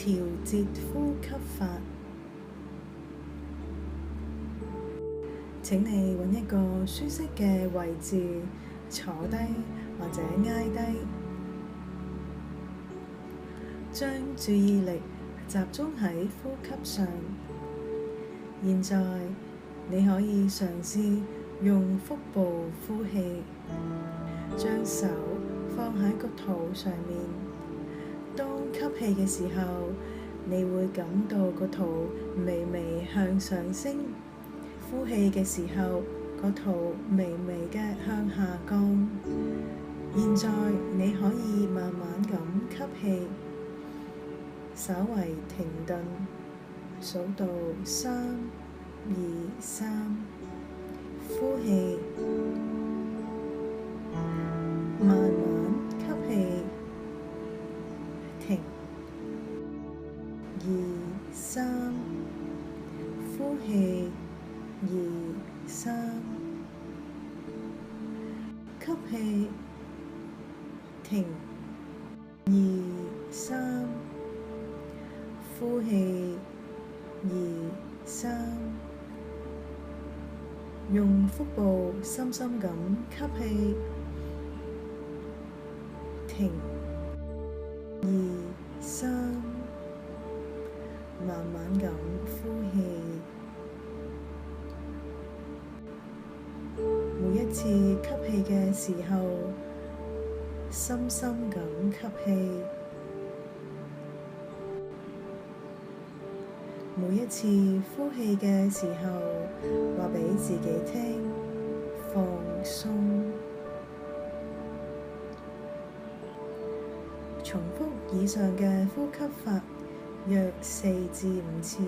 調節呼吸法。請你揾一個舒適嘅位置坐低或者挨低，將注意力集中喺呼吸上。現在你可以嘗試用腹部呼氣，將手放喺個肚上面。當吸氣嘅時候，你會感到個肚微微向上升；呼氣嘅時候，個肚微微嘅向下降。現在你可以慢慢咁吸氣，稍為停頓，數到3、2、3，呼氣，慢慢吸氣，停，2、3，呼氣，2、3，吸氣，停，2、3，呼氣，2、3，用腹部深深咁吸氣，停，2、3，慢慢咁呼氣。每一次吸氣嘅時候，深深咁吸氣。每一次呼氣嘅時候，話畀自己聽，放鬆。重複以上嘅呼吸法約4至5次。